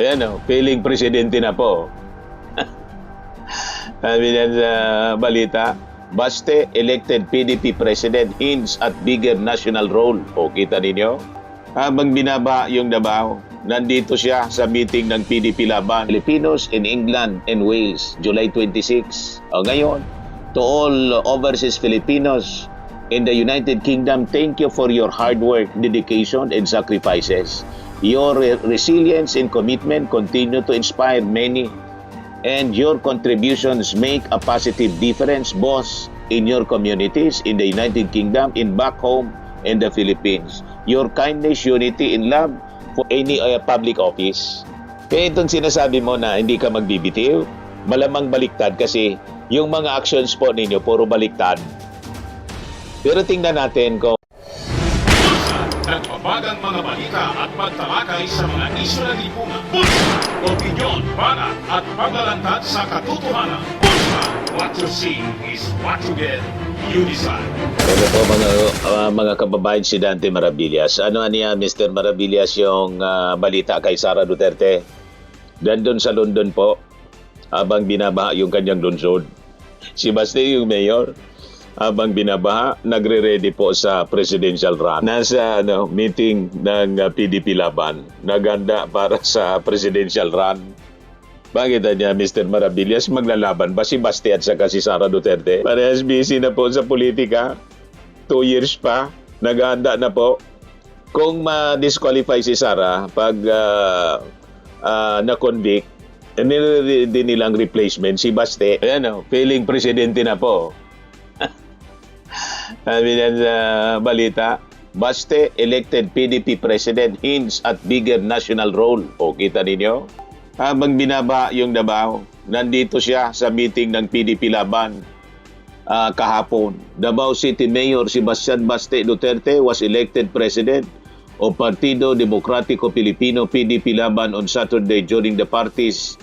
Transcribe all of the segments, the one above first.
Ayan o, feeling presidente na po. Sabi niyan sa balita, Baste elected PDP president hints at bigger national role. O, kita ninyo? Habang binaba yung Davao, nandito siya sa meeting ng PDP Laban. Filipinos in England and Wales, July 26. O ngayon, to all overseas Filipinos in the United Kingdom, thank you for your hard work, dedication, and sacrifices. Your resilience and commitment continue to inspire many, and your contributions make a positive difference both in your communities in the United Kingdom, in back home, in the Philippines. Your kindness, unity, and love for any public office. Kaya itong sinasabi mo na hindi ka magbibitiw, malamang baliktad kasi yung mga actions po ninyo, puro baliktad. Pero tingnan natin kung nagbabagang mga balita at pagtalakay sa mga isyu ng lipunan. Bulsa, opinyon, banat at paglalantad sa katotohanan. Bulsa, what you see is what you get. You decide. Pero po mga kababayan, si Dante Maravillas. Ano niya, Mr. Maravillas, yung balita kay Sara Duterte? Dandun sa London po, habang binabaha yung kanyang lungsod. Si Baste yung mayor, habang binabaha, nagre-ready po sa presidential run. Nasa meeting ng PDP Laban, naganda para sa presidential run. Bakit niya, Mr. Maravillas, maglalaban ba si Baste at saka si Sara Duterte? Parehas busy na po sa politika. 2 years pa, naghahanda na po. Kung ma-disqualify si Sara pag na-convict, din nilang replacement si Baste. Ayan o, feeling presidente na po. Sabi niyan sa balita, Baste elected PDP president hints at bigger national role. O, kita ninyo? Habang binaba yung Davao, nandito siya sa meeting ng PDP Laban kahapon. Davao City Mayor Sebastian Baste Duterte was elected president of Partido Demokratiko Pilipino PDP Laban on Saturday during the party's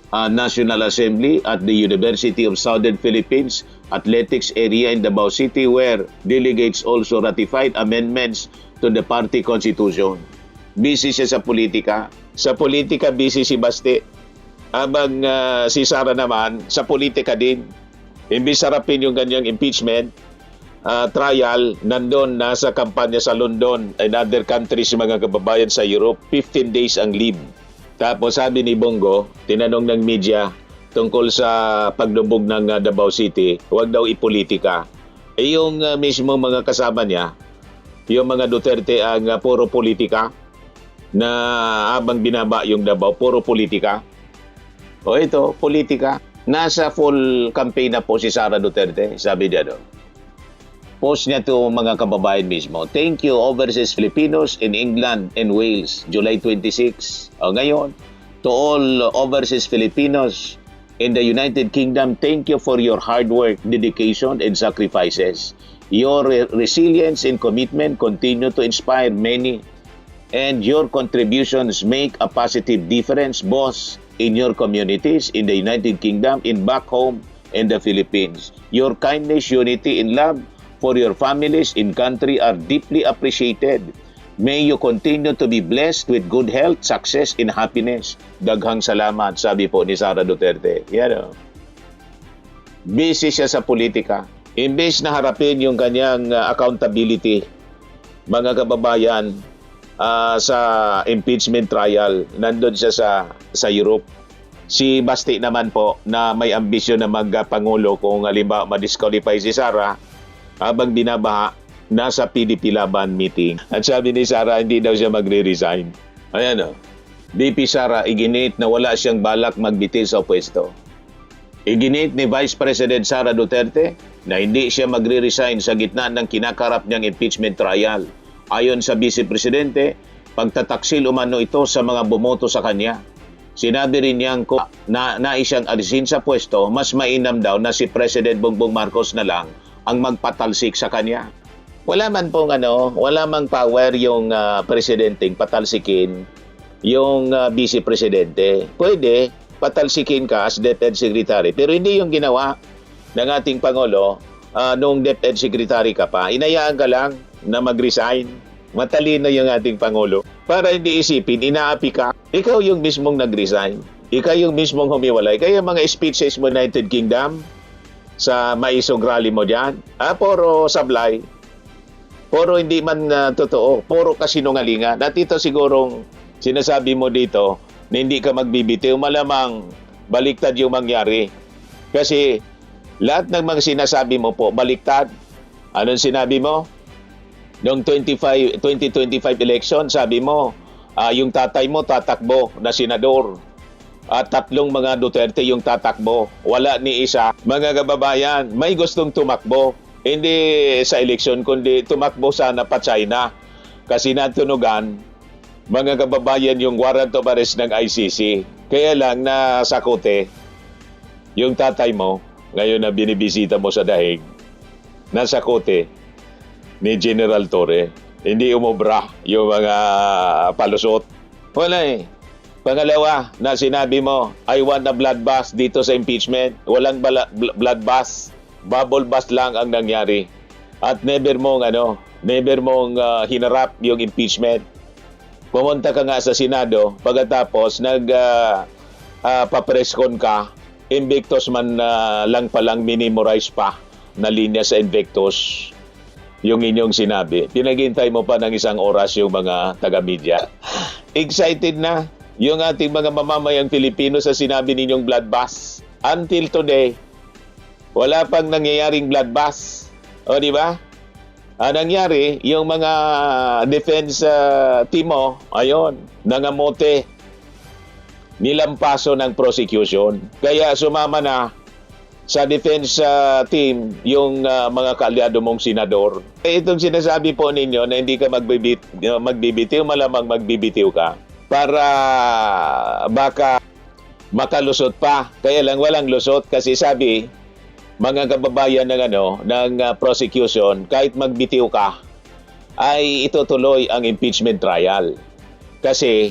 National Assembly at the University of Southern Philippines Athletics area in Davao City, where delegates also ratified amendments to the party constitution. Busy siya sa politika. Sa politika, busy si Baste. Habang si Sara naman, sa politika din. Imbis sarapin yung kanyang impeachment trial, nandun, nasa kampanya sa London and other countries, mga kababayan sa Europe, 15 days ang leave. Tapos sabi ni Bongo, tinanong ng media tungkol sa paglubog ng Davao City, huwag daw ipolitika. Yung mismo mga kasama niya, yung mga Duterte ang puro politika, na habang binaba yung Davao, puro politika. O ito, politika. Nasa full campaign na po si Sara Duterte, sabi niya doon. Post niya to mga kababayan mismo. Thank you overseas Filipinos in England and Wales, July 26. O ngayon, to all overseas Filipinos in the United Kingdom, thank you for your hard work, dedication, and sacrifices. Your resilience and commitment continue to inspire many, and your contributions make a positive difference both in your communities in the United Kingdom, in back home, in the Philippines. Your kindness, unity, and love for your families in country are deeply appreciated. May you continue to be blessed with good health, success, and happiness. Daghang salamat, sabi po ni Sara Duterte. Yan o. Busy siya sa politika. Imbes na harapin yung kanyang accountability, mga kababayan, sa impeachment trial, nandun siya sa Europe. Si Baste naman po, na may ambisyon na magpangulo kung halimbawa ma-disqualify si Sara, habang binabaha, nasa PDP Laban meeting. At sabi ni Sara, hindi daw siya magre-resign. Ayan o. BP Sara, iginit na wala siyang balak magbitin sa pwesto. Iginit ni Vice President Sara Duterte na hindi siya magre-resign sa gitna ng kinakarap niyang impeachment trial. Ayon sa Vice Presidente, pagtataksil umano ito sa mga bumoto sa kanya. Sinabi rin niyang kung nais siyang alisin sa pwesto, mas mainam daw na si President Bongbong Marcos na lang ang magpatalsik sa kanya. Wala man pong wala mang power yung presidenteng patalsikin yung vice presidente. Pwede patalsikin ka as DepEd Secretary, pero hindi yung ginawa ng ating Pangulo nung DepEd Secretary ka pa. Inayaan ka lang na mag-resign. Matalino yung ating Pangulo. Para hindi isipin, inaapi ka. Ikaw yung mismong nag-resign. Ikaw yung mismong humiwalay. Kaya mga speeches mo United Kingdom, sa maisog rally mo dyan, puro sablay. Puro hindi man totoo. Puro kasinungalingan. At ito sigurong sinasabi mo dito na hindi ka magbibitiw. Malamang baliktad yung mangyari. Kasi lahat ng mga sinasabi mo po, baliktad. Anong sinabi mo? Noong 2025 election, sabi mo, yung tatay mo tatakbo na senador. At 3 mga Duterte yung tatakbo. Wala ni isa. Mga kababayan, may gustong tumakbo. Hindi sa eleksyon, kundi tumakbo sana pa China. Kasi natunugan, mga kababayan, yung warrant of arrest ng ICC. Kaya lang na sakote, yung tatay mo, ngayon na binibisita mo sa dahig, nasa kote ni General Torre. Hindi umobra yung mga palusot. Wala eh. Pangalawa, na sinabi mo, I want a bloodbath dito sa impeachment. Walang bloodbath. Bubble bath lang ang nangyari. At never mong hinarap yung impeachment. Pumunta ka nga sa Senado, pagkatapos papreskon ka, Invictus man lang palang minimorize pa na linya sa Invictus yung inyong sinabi. Pinaghintay mo pa ng 1 oras yung mga taga-media. Excited na yung ating mga mamamayang Pilipino sa sinabi ninyong bloodbath. Until today, wala pang nangyayaring bloodbath. O, di ba? Ang nangyari, yung mga defense team mo, ayun, nangamote, nilampaso ng prosecution. Kaya sumama na sa defense team yung mga kaalyado mong senador. Itong sinasabi po ninyo na hindi ka magbibitiw, malamang magbibitiw ka para baka makalusot pa. Kaya lang walang lusot kasi sabi, mga kababayan ng prosecution, kahit magbitiw ka, ay itutuloy ang impeachment trial. Kasi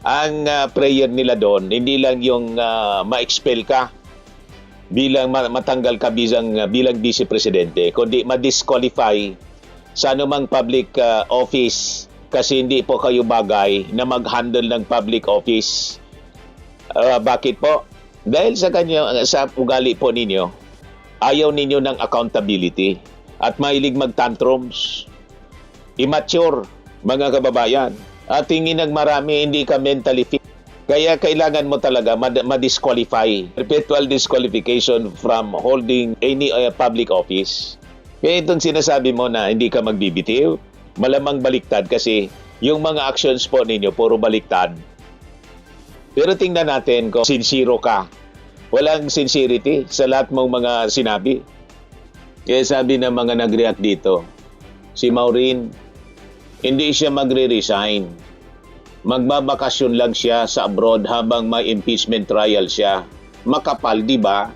ang prayer nila doon, hindi lang yung ma-expel ka bilang matanggal ka bilang vice presidente, kundi ma-disqualify sa anumang public office kasi hindi po kayo bagay na mag-handle ng public office. Bakit po? Dahil sa ugali po ninyo, ayaw ninyo ng accountability at mahilig mag-tantrums. Immature, mga kababayan. At tingin ng marami, hindi ka mentally fit. Kaya kailangan mo talaga ma-disqualify. Perpetual disqualification from holding any public office. Kaya itong sinasabi mo na hindi ka magbibitiw, malamang baliktad kasi yung mga actions po ninyo, puro baliktad. Pero tingnan natin kung sincero ka. Walang sincerity sa lahat mong mga sinabi. Kaya sabi ng mga nag-react dito, si Maureen, hindi siya magre-resign. Magbabakasyon lang siya sa abroad habang may impeachment trial siya. Makapal, di ba?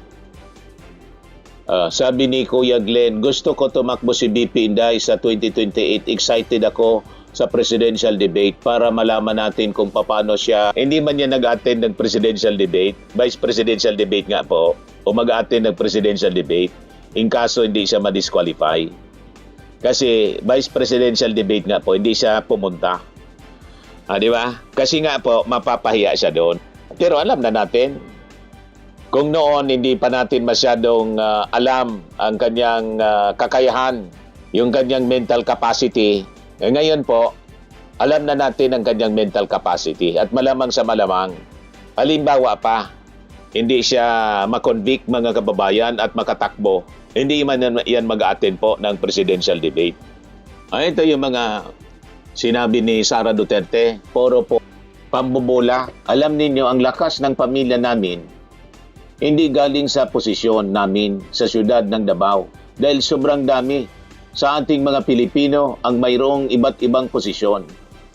Sabi ni Kuya Glenn, gusto ko tumakbo si BP Inday sa 2028. Excited ako sa presidential debate para malaman natin kung paano siya. Hindi man niya nag-attend ng presidential debate, vice presidential debate nga po, o mag-attend ng presidential debate, in kaso hindi siya ma-disqualify. Kasi vice presidential debate nga po, hindi siya pumunta. Di ba? Kasi nga po, mapapahiya siya doon. Pero alam na natin, kung noon hindi pa natin masyadong alam ang kanyang kakayahan, yung kanyang mental capacity, ngayon po, alam na natin ang kanyang mental capacity at malamang sa malamang, halimbawa pa, hindi siya makonvict mga kababayan at makatakbo, hindi man yan mag-attend po ng presidential debate. Ito yung mga sinabi ni Sara Duterte, puro po pambobola. Alam ninyo, ang lakas ng pamilya namin, hindi galing sa posisyon namin sa syudad ng Davao. Dahil sobrang dami sa ating mga Pilipino ang mayroong iba't ibang posisyon.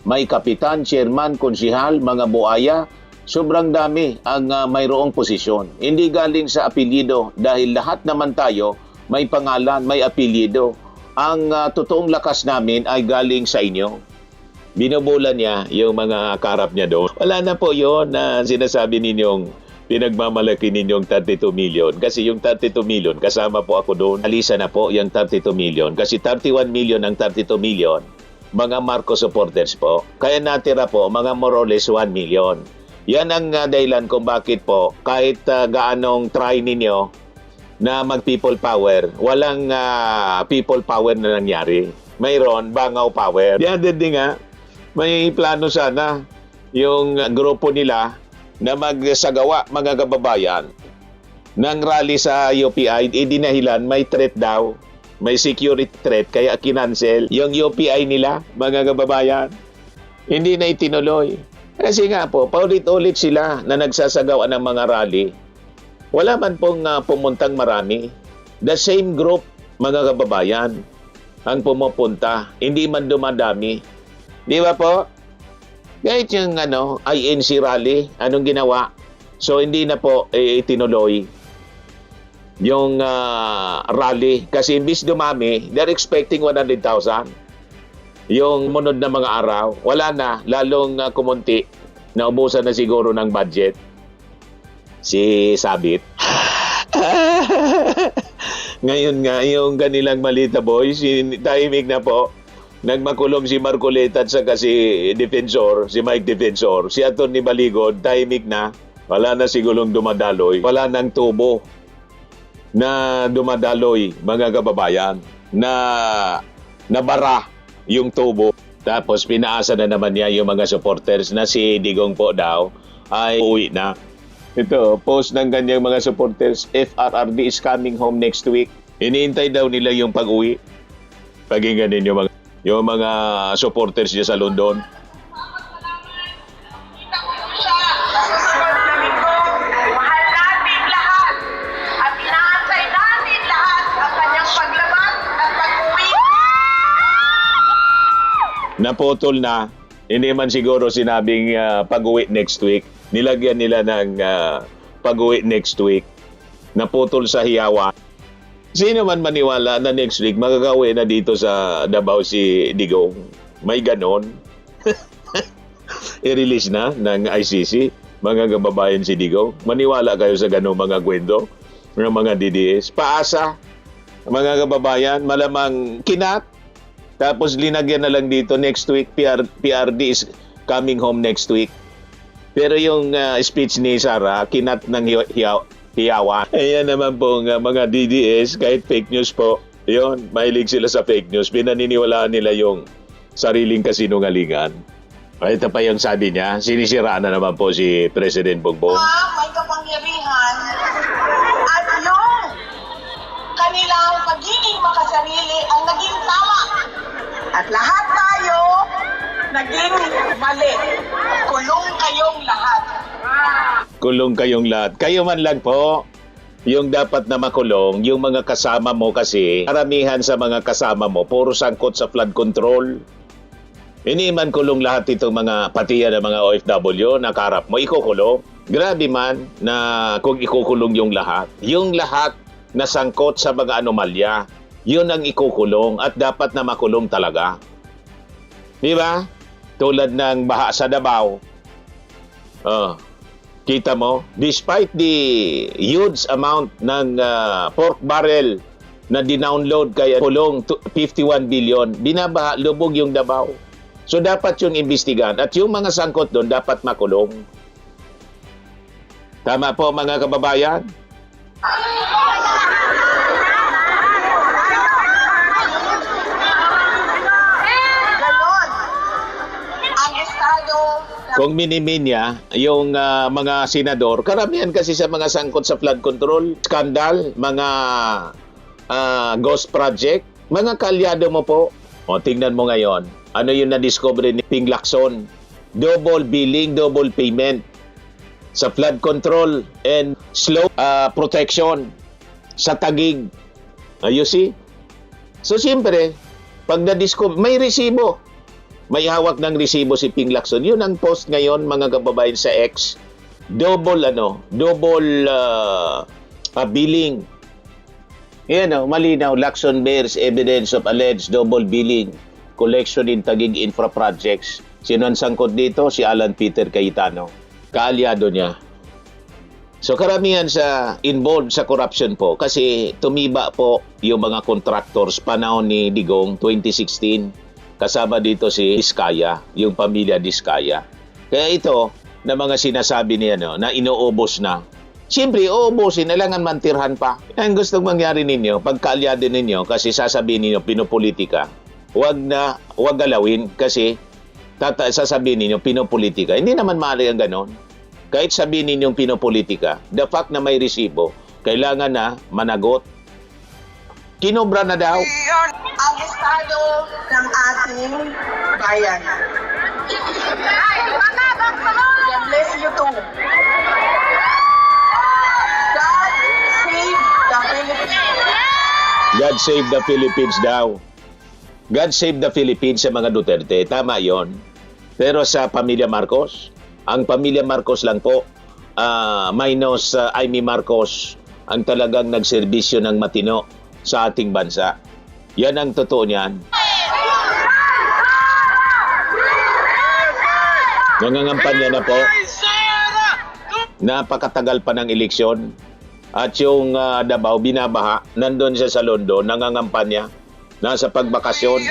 May kapitan, chairman, konsihal, mga buaya, sobrang dami ang mayroong posisyon. Hindi galing sa apelyido dahil lahat naman tayo may pangalan, may apelyido. Ang totoong lakas namin ay galing sa inyo. Binubola niya yung mga karap niya doon. Wala na po yun na sinasabi ninyong pinagmamalaki ninyong 32 million. Kasi yung 32 million, kasama po ako doon. Alisa na po yung 32 million. Kasi 31 million ang 32 million. mga Marcos supporters po. Kaya natira po, mga more or less 1 million. Yan ang dahilan kung bakit po, kahit gaanong try ninyo na mag-people power, walang people power na nangyari. Mayroon, bangaw power. Yan din nga, may plano sana yung grupo nila na magsagawa, mga kababayan, ng rally sa UPI. Idinahilan, may threat daw. May security threat, kaya kinancel yung UPI nila, mga kababayan. Hindi na itinuloy. Kasi nga po, paulit-ulit sila na nagsasagawa ng mga rally. Wala man pong pumuntang marami. The same group, mga kababayan, ang pumupunta. Hindi man dumadami. Di ba po? Kahit yung INC rally, anong ginawa? So hindi na po itinuloy yung rally. Kasi imbis dumami, they're expecting 100,000. Yung munod na mga araw, wala na, lalong kumunti. Naubusan na siguro ng budget si Sabit. Ngayon nga, yung kanilang Malita boys, tahimik na po. Nagmakulong si Marcoleta at saka si Defensor, si Mike Defensor. Si Atty. Baligod, tahimik na. Wala na sigurong dumadaloy. Wala nang tubo na dumadaloy, mga kababayan, na nabara yung tubo. Tapos pinaasa na naman niya yung mga supporters na si Digong po daw ay uwi na. Ito, post ng kanyang mga supporters, FRRD is coming home next week. Iniintay daw nila yung pag-uwi. Pakinggan ninyo yung mga supporters niya sa London. Mahal natin lahat at inaantay natin lahat ang kanyang paglabas at pag-uwi. Naputol na. Hindi man siguro sinabing pag-uwi next week. Nilagyan nila ng pag-uwi next week. Naputol sa hiyawan. Sino man maniwala na next week magagawi na dito sa Davao si Digong? May ganon. I-release na ng ICC, mga kababayan si Digong. Maniwala kayo sa ganong mga kwento ng mga DDS. Paasa, mga kababayan, malamang kinat. Tapos linagyan na lang dito next week, PRD is coming home next week. Pero yung speech ni Sara, kinat ng hiyawan. Ayan naman po mga DDS, kahit fake news po, yun, mahilig sila sa fake news. Pinaniniwalaan nila yung sariling kasinungalingan. Ito pa yung sabi niya, sinisiraan na naman po si President Bongbong. May kapangyarihan at yung kanilang pagiging makasarili ang naging tama. At lahat tayo naging mali. Kulong kayong lahat. Kulong kayong lahat. Kayo man lang po, yung dapat na makulong, yung mga kasama mo kasi, karamihan sa mga kasama mo, puro sangkot sa flood control. Hindi man kulong lahat itong mga patiya ng mga OFW na karap mo, ikukulong. Grabe man na kung ikukulong yung lahat. Yung lahat na sangkot sa mga anomalya, yun ang ikukulong at dapat na makulong talaga. Di ba? Tulad ng baha sa Davao. Kita mo, despite the huge amount ng pork barrel na dinownload kaya kulong 51 billion, binabaha, lubog yung Davao. So dapat yung imbestigahan at yung mga sangkot doon dapat makulong. Tama po mga kababayan? Ganon ang estado. Kung minimin niya, yung mga senador, karamihan kasi sa mga sangkot sa flood control, skandal, mga ghost project, mga kalyado mo po. O, tingnan mo ngayon, ano yung na-discover ni Ping Lacson? Double billing, double payment sa flood control and slope protection sa Taguig. You see? So, siyempre, pag na-discover, may resibo. May hawak ng resibo si Ping Lacson. Yun ang post ngayon, mga kababayan sa X. Double billing. Yan malinaw. Lacson bears evidence of alleged double billing collection in Taguig Infra Projects. Sino ang sangkot dito? Si Alan Peter Cayetano. Kaalyado niya. So karamihan sa involved sa corruption po kasi tumiba po yung mga contractors panahon ni Digong 2016. Kasama dito si Diskaya, yung pamilya Diskaya. Kaya ito, na mga sinasabi niya na inuubos na. Siyempre, uubusin, kailangan mantirhan pa. Ang gustong mangyari ninyo, pagkaalyado ninyo, kasi sasabihin ninyo, pinopolitika, wag galawin kasi sasabihin ninyo, pinopolitika. Hindi naman maaari ang ganon. Kahit sabihin ninyong pinopolitika, the fact na may resibo, kailangan na managot. Kinobra na daw. Ang estado ng ating bayan. God bless you too. God save God save the the Philippines. Philippines daw. God save the Philippines sa mga Duterte. Tama yon. Pero sa pamilya Marcos, ang pamilya Marcos lang po, minus Amy Marcos, ang talagang nagserbisyo ng matino sa ating bansa. Yan ang totoo niyan. Nangangampanya na po. Napakatagal pa ng eleksyon. At yung Davao, binabaha. Nandun siya sa London, nangangampanya. Nasa pagbakasyon.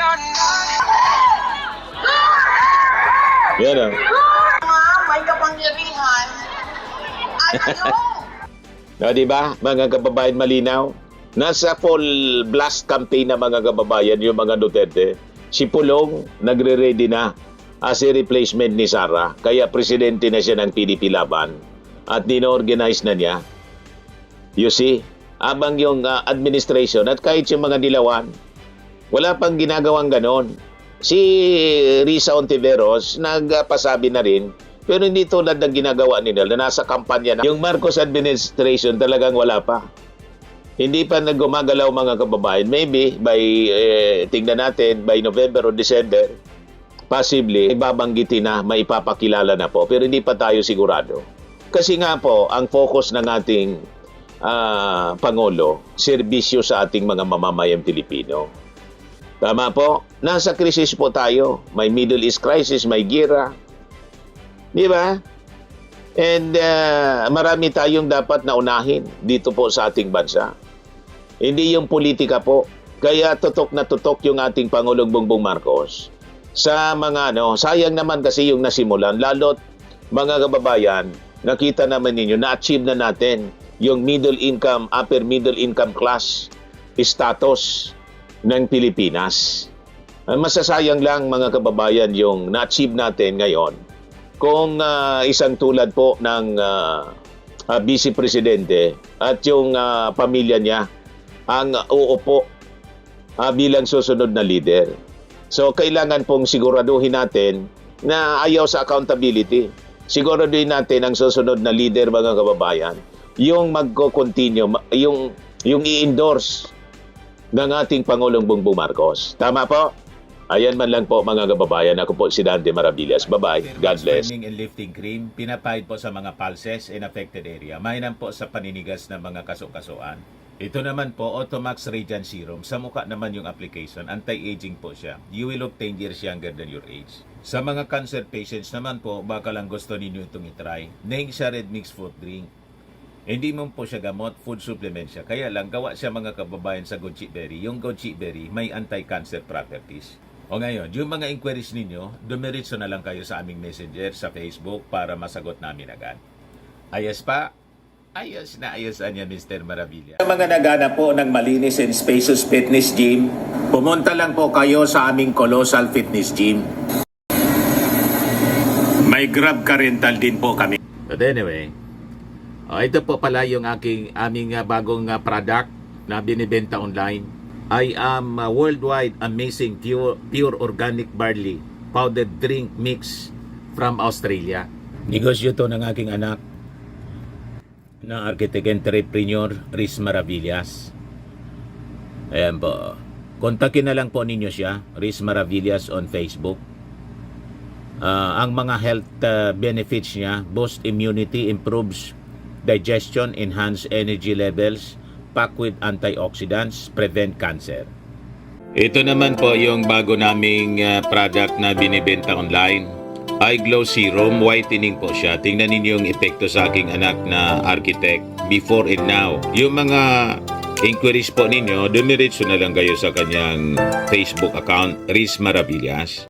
Yan o. May kapangyarihan. Ano? Diba, mga kababayan, malinaw? Nasa full blast campaign na mga kababayan, yung mga Duterte. Si Pulong, nagre-ready na as a replacement ni Sara. Kaya presidente na siya ng PDP Laban. At dinorganize na niya. You see, abang yung administration at kahit yung mga dilawan, wala pang ginagawang ganon. Si Risa Ontiveros, nagpasabi na rin, pero hindi tulad ng ginagawa nila na nasa kampanya na. Yung Marcos administration talagang wala pa. Hindi pa nagumagalaw mga kababayan. Maybe by, tingnan natin, by November or December, possibly, ibabanggitin na, maipapakilala na po. Pero hindi pa tayo sigurado. Kasi nga po, ang focus ng ating Pangulo, serbisyo sa ating mga mamamayang Pilipino. Tama po? Nasa krisis po tayo. May Middle East crisis, may gira. Di ba? And marami tayong dapat naunahin dito po sa ating bansa. Hindi yung politika po. Kaya tutok na tutok yung ating Pangulong Bongbong Marcos sa mga sayang naman kasi yung nasimulan. Lalo't mga kababayan, nakita naman ninyo, na-achieve na natin yung middle income, upper middle income class status ng Pilipinas. Masasayang lang mga kababayan yung na-achieve natin ngayon kung isang tulad po ng Vice Presidente at yung pamilya niya ang uupo bilang susunod na leader. So kailangan pong siguraduhin natin na ayaw sa accountability. Siguraduhin natin ang susunod na leader mga kababayan yung magko-continue, yung i-endorse ng ating Pangulong Bongbong Marcos. Tama po? Ayan man lang po mga kababayan. Ako po si Dante Maravillas. Bye-bye. God bless. Swimming and lifting cream, pinapahid po sa mga pulses in affected area. Mainam po sa paninigas ng mga kaso-kasuan. Ito naman po, Automax Radiant Serum. Sa mukha naman yung application, anti-aging po siya. You will look 10 years younger than your age. Sa mga cancer patients naman po, baka lang gusto ninyo itong itry. Neng siya red mixed fruit drink. Hindi mo po siya gamot, food supplement siya. Kaya lang, gawa siya mga kababayan sa goji berry. Yung goji berry, may anti-cancer properties. O ngayon, yung mga inquiries ninyo, dumiritso na lang kayo sa aming messenger sa Facebook para masagot namin agad. Ayos pa? Ayos na ayos niya, Mr. Maravilla. Sa mga naghanap po ng malinis and spacious fitness gym, pumunta lang po kayo sa aming Colossal Fitness Gym. May Grab car rental din po kami. But anyway, ito po pala yung aming bagong product na binibenta online. I am worldwide amazing pure organic barley powdered drink mix from Australia. Negosyo to ng aking anak na architect entrepreneur Riz Maravillas. Ayan po. Kontakin na lang po ninyo siya, Riz Maravillas on Facebook. Ang mga health benefits niya, boost immunity, improves digestion, enhance energy levels, packed with antioxidants, prevent cancer. Ito naman po yung bago naming product na binibenta online. Eye Glow Serum, whitening po siya. Tingnan ninyo yung epekto sa aking anak na architect before and now. Yung mga inquiries po ninyo, dumiretso na lang kayo sa kanyang Facebook account, Riz Maravillas.